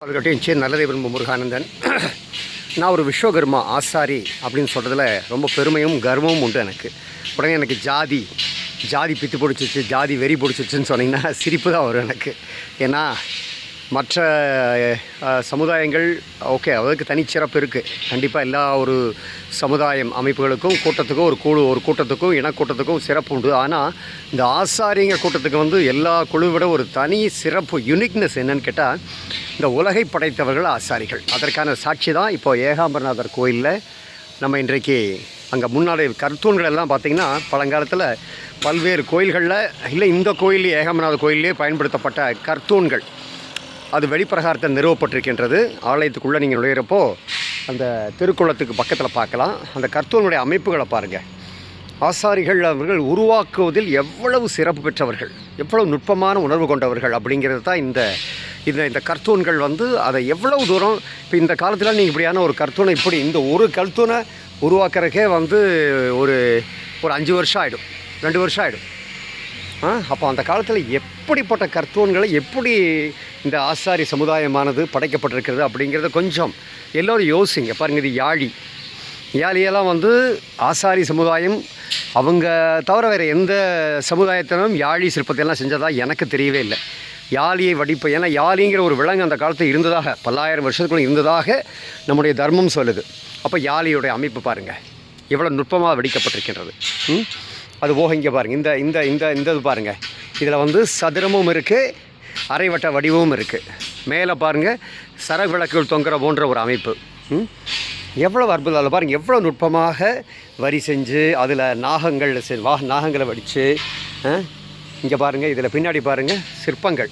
அவர்கிட்டையும் நல்லதை விரும்பும் முருகானந்தன். நான் ஒரு விஸ்வகர்மா ஆசாரி அப்படின்னு சொல்கிறதுல ரொம்ப பெருமையும் கர்வமும் உண்டு எனக்கு. உடனே எனக்கு ஜாதி பித்து பிடிச்சிச்சு, ஜாதி வெறி பிடிச்சிச்சுன்னு சொன்னீங்கன்னா சிரிப்பு தான் வரும் எனக்கு. ஏன்னா மற்ற சமுதாயங்கள் ஓகே, அதுக்கு தனிச்சிறப்பு இருக்குது. கண்டிப்பாக எல்லா ஒரு சமுதாயம் அமைப்புகளுக்கும் கூட்டத்துக்கும் ஒரு கூட்டத்துக்கும் இனக்கூட்டத்துக்கும் சிறப்பு உண்டு. ஆனால் இந்த ஆசாரிங்கிற கூட்டத்துக்கு எல்லா குழுவை விட ஒரு தனி சிறப்பு யுனிக்னஸ் என்னன்னு கேட்டால், இந்த உலகை படைத்தவர்கள் ஆசாரிகள். அதற்கான சாட்சி தான் இப்போது ஏகாம்பரநாதர் கோயிலில் நம்ம இன்றைக்கு அங்கே முன்னாடி கர்த்தூன்கள் எல்லாம் பார்த்திங்கன்னா பழங்காலத்தில் பல்வேறு கோயில்களில் இல்லை, இந்த கோயில் ஏகாம்பரநாதர் கோயிலே பயன்படுத்தப்பட்ட கர்த்தூன்கள் அது வெளிப்பிரகாரத்தை நிறுவப்பட்டிருக்கின்றது. ஆலயத்துக்குள்ளே நீங்கள் நுழையிறப்போ அந்த திருக்குளத்துக்கு பக்கத்தில் பார்க்கலாம். அந்த கர்த்தூனுடைய அமைப்புகளை பாருங்கள். ஆசாரிகள் அவர்கள் உருவாக்குவதில் எவ்வளவு சிறப்பு பெற்றவர்கள், எவ்வளவு நுட்பமான உணர்வு கொண்டவர்கள் அப்படிங்கிறது தான் இந்த கர்த்தூன்கள் அதை எவ்வளவு தூரம். இப்போ இந்த காலத்தில் நீங்கள் இப்படியான ஒரு கர்த்தூனை இந்த ஒரு கர்த்தூனை உருவாக்குறதுக்கே ஒரு 5 வருஷம் ஆகிடும், 2 வருஷம் ஆகிடும். அப்போ அந்த காலத்தில் எப்படிப்பட்ட கர்த்தூன்களை எப்படி இந்த ஆசாரி சமுதாயமானது படைக்கப்பட்டிருக்கிறது அப்படிங்கிறத கொஞ்சம் எல்லோரும் யோசிங்க. பாருங்கள், இது யாழியெல்லாம் ஆசாரி சமுதாயம் அவங்க தவிர வேறு எந்த சமுதாயத்திலும் யாழி சிற்பத்தையெல்லாம் செஞ்சதாக எனக்கு தெரியவே இல்லை. யாழியை வடிப்பு, ஏன்னா யாழிங்கிற ஒரு விலங்கு அந்த காலத்தில் இருந்ததாக, பல்லாயிரம் வருஷத்துக்குள்ளே இருந்ததாக நம்முடைய தர்மம் சொல்லுது. அப்போ யாழியுடைய அமைப்பு பாருங்கள் எவ்வளோ நுட்பமாக வடிக்கப்பட்டிருக்கின்றது. அது போக இங்கே பாருங்கள், இந்த இந்த இந்த இது பாருங்கள், இதில் சதுரமும் இருக்குது, அரைவட்ட வடிவமும் இருக்குது. மேலே பாருங்கள் சரகு விளக்குகள் தொங்குற போன்ற ஒரு அமைப்பு. எவ்வளோ அற்புதம்! அதில் பாருங்கள் எவ்வளோ நுட்பமாக வரி செஞ்சு அதில் நாகங்களை வடித்து. இங்கே பாருங்கள், இதில் பின்னாடி பாருங்கள் சிற்பங்கள்,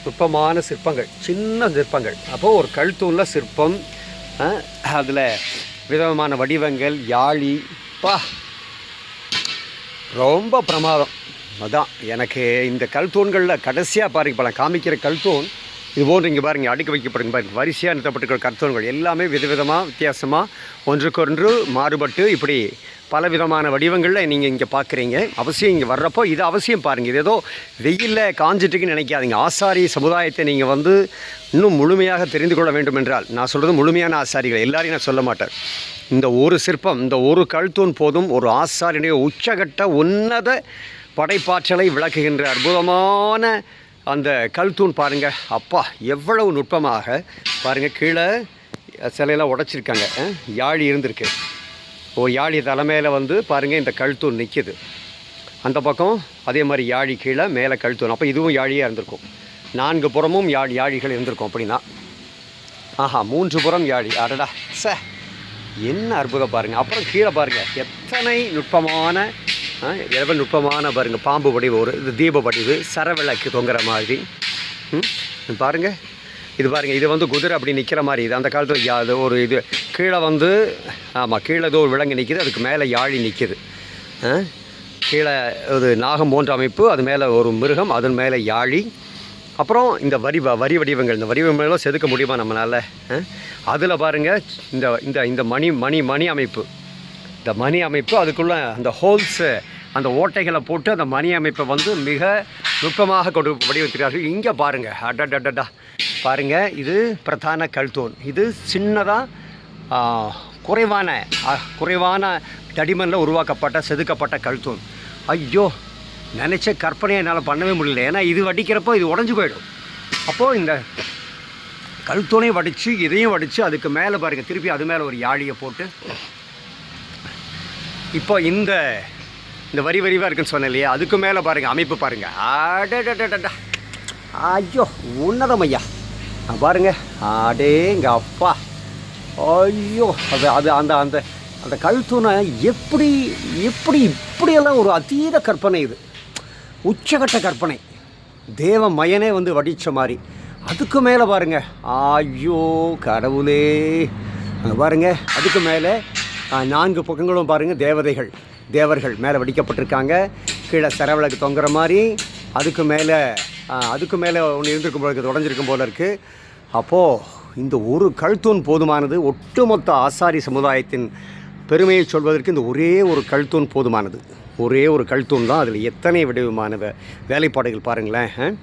நுட்பமான சிற்பங்கள், சின்ன சிற்பங்கள். அப்போது ஒரு கல்தூணில் சிற்பம், அதில் விதமான வடிவங்கள், யாழி, ரொம்ப பிரமாதம். அதுதான் எனக்கு இந்த கல்தூண்களில் கடைசியாக பாருங்கள், இப்போ நான் காமிக்கிற கல்தூண் இது போன்று இங்கே பாருங்கள் அடுக்கி வைக்கப்படுங்க பாருங்கள். வரிசையாக நிறுத்தப்பட்டிருக்கிற கல்தூண்கள் எல்லாமே விதவிதமாக வித்தியாசமாக ஒன்றுக்கொன்று மாறுபட்டு இப்படி பல விதமான வடிவங்களில் நீங்கள் இங்கே பார்க்குறீங்க. அவசியம் இங்கே வர்றப்போ இது அவசியம் பாருங்கள். இது ஏதோ வெயிலில் காஞ்சிட்டுக்குன்னு நினைக்காதீங்க. ஆசாரி சமுதாயத்தை நீங்கள் இன்னும் முழுமையாக தெரிந்து கொள்ள வேண்டும் என்றால், நான் சொல்கிறது முழுமையான ஆசாரிகள் எல்லாரையும் நான் சொல்ல மாட்டேன். இந்த ஒரு சிற்பம், இந்த ஒரு கல்தூண் போதும் ஒரு ஆசாரியுடைய உச்சகட்ட உன்னத படைப்பாற்றலை விளக்குகின்ற அற்புதமான அந்த கல்தூண் பாருங்கள். அப்பா எவ்வளவு நுட்பமாக பாருங்கள். கீழே சிலையெல்லாம் உடைச்சிருக்காங்க, யாழி இருந்திருக்கு. யாழி தலைமையில் பாருங்கள் இந்த கல்தூண் நிற்கிது. அந்த பக்கம் அதே மாதிரி யாழி கீழே, மேலே கல்தூண். அப்போ இதுவும் யாழியாக இருந்திருக்கும். 4 புறமும் யாழிகள் இருந்திருக்கும். அப்படின்னா 3 புறம் யாழி. அடடா என்ன அற்புதம் பாருங்கள். அப்புறம் கீழே பாருங்கள் எத்தனை நுட்பமான பாருங்கள். பாம்பு வடிவு, ஒரு இது தீப வடிவு, சரவிளக்கு தொங்குற மாதிரி. பாருங்கள், இது பாருங்கள், இது குதிரை அப்படி நிற்கிற மாதிரி. இது அந்த காலத்தில் அது ஒரு இது கீழே ஆமாம், கீழே ஏதோ ஒரு விலங்கு நிற்கிது, அதுக்கு மேலே யாழி நிற்கிது. கீழே ஒரு நாகம் போன்ற அமைப்பு, அது மேலே ஒரு மிருகம், அதன் மேலே யாழி. அப்புறம் இந்த வரி வடிவங்கள், இந்த வடிவங்கள்லாம் செதுக்க முடியுமா நம்மளால்? அதில் பாருங்கள் இந்த இந்த இந்த மணி அமைப்பு, இந்த மணி அமைப்பு, அதுக்குள்ளே அந்த ஹோல்ஸு, அந்த ஓட்டைகளை போட்டு அந்த மணி அமைப்பை மிக நுட்பமாக வடிவத்திருக்கிறார்கள். இங்கே பாருங்கள், அடடடா பாருங்கள், இது பிரதான கல்தூண். இது சின்னதாக குறைவான தடிமனில் உருவாக்கப்பட்ட செதுக்கப்பட்ட கல்தூண். ஐயோ, நினச்ச கற்பனையை என்னால் பண்ணவே முடியல. ஏன்னா இது வடிக்கிறப்போ இது உடஞ்சி போயிடும். அப்போது இந்த கல்தூணையும் வடித்து இதையும் வடித்து அதுக்கு மேலே பாருங்கள் திருப்பி அது மேலே ஒரு யாழியை போட்டு, இப்போ இந்த வரிவாக இருக்குன்னு சொன்னேன் இல்லையா, அதுக்கு மேலே பாருங்கள் அமைப்பு பாருங்கள். அடடடடா, ஐயோ உன்னதம் ஐயா பாருங்கள். அடேங்க அப்பா, ஐயோ அது அந்த அந்த அந்த கல்தூணை இப்படியெல்லாம் ஒரு அதீத கற்பனை, இது உச்சகட்ட கற்பனை. தேவ மயனே வடித்த மாதிரி. அதுக்கு மேலே பாருங்கள், ஐயோ கடவுளே பாருங்கள். அதுக்கு மேலே 4 பக்கங்களும் பாருங்கள் தேவர்கள் மேலே வடிக்கப்பட்டிருக்காங்க. கீழே சரவிளக்கு தொங்குற மாதிரி. அதுக்கு மேலே ஒன்று இருந்திருக்கும் போல இருக்குது, உடஞ்சிருக்கும் போல இருக்குது. அப்போது இந்த ஒரு கல்தூண் போதுமானது. ஒட்டுமொத்த ஆசாரி சமுதாயத்தின் பெருமையை சொல்வதற்கு இந்த ஒரே ஒரு கல்தூண் போதுமானது. ஒரே ஒரு கல்தூண் தான். அதில் எத்தனை விதமான வேலைப்பாடுகள் பாருங்களேன்.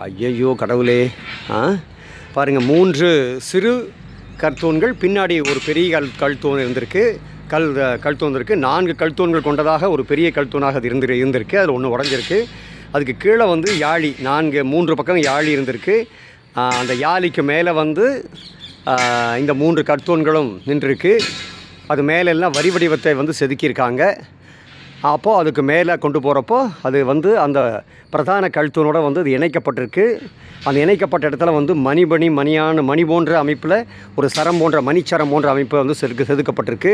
ஐயையோ கடவுளே! பாருங்கள் 3 சிறு கற்தூண்கள், பின்னாடி ஒரு பெரிய கல்தூண் இருந்திருக்கு. கல்தூண் இருக்குது. 4 கல்தூண்கள் கொண்டதாக ஒரு பெரிய கல்தூணாக அது இருந்திருக்கு. அதில் ஒன்று உடஞ்சிருக்கு. அதுக்கு கீழே வந்து யாழி 3 பக்கம் யாழி இருந்திருக்கு. அந்த யாழிக்கு மேலே வந்து இந்த 3 கற்தூண்களும் நின்றுருக்கு. அது மேலெல்லாம் வரி வடிவத்தை வந்து செதுக்கியிருக்காங்க. அப்போது அதுக்கு மேலே கொண்டு போகிறப்போ அது வந்து அந்த பிரதான கல்தூணோடு வந்து அது இணைக்கப்பட்டிருக்கு. அந்த இணைக்கப்பட்ட இடத்துல வந்து மணி போன்ற அமைப்பில் ஒரு சரம் போன்ற மணிச்சரம் போன்ற அமைப்பு வந்து செதுக்கப்பட்டிருக்கு.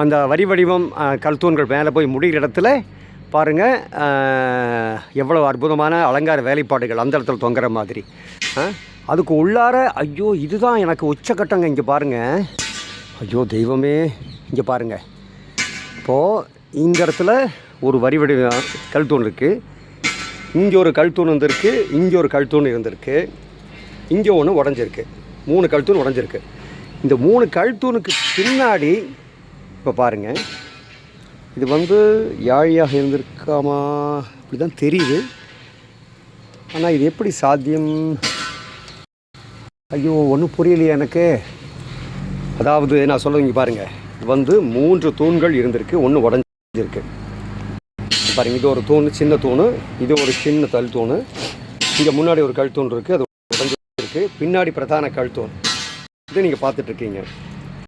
அந்த வரி வடிவம் கல்தூண்கள் மேலே போய் முடிகிற இடத்துல பாருங்கள் எவ்வளோ அற்புதமான அலங்கார வேலைப்பாடுகள் அந்த இடத்துல தொங்குற மாதிரி. அதுக்கு உள்ளார ஐயோ இதுதான் எனக்கு உச்சக்கட்டங்க. இங்கே பாருங்கள், ஐயோ தெய்வமே, இங்கே பாருங்கள். இப்போது இந்த இடத்துல ஒரு வரி வடிவ கல்தூண் இருக்குது. இங்கே ஒரு கல்தூண் இருந்திருக்கு. இங்கே ஒரு கல்தூண் இருந்திருக்கு. இங்கே ஒன்று உடஞ்சிருக்கு. 3 கல்தூண் உடஞ்சிருக்கு. இந்த 3 கல்தூணுக்கு பின்னாடி இப்போ பாருங்கள், இது வந்து யாழியாக இருந்திருக்காமா அப்படி தான் தெரியுது. ஆனால் இது எப்படி சாத்தியம்? ஐயோ ஒன்றும் புரியலையே எனக்கு. அதாவது நான் சொல்கிறது இங்கே பாருங்கள், இது வந்து 3 தூண்கள் இருந்திருக்கு. ஒன்று உடஞ்சிருக்கு பாருங்கள். இது ஒரு தூண், சின்ன தூண். இது ஒரு சின்ன கல்தூண். இங்கே முன்னாடி ஒரு கல்தூண் இருக்குது, அது உடஞ்சிருக்கு. பின்னாடி பிரதான கல்தூண் இது நீங்கள் பார்த்துட்ருக்கீங்க.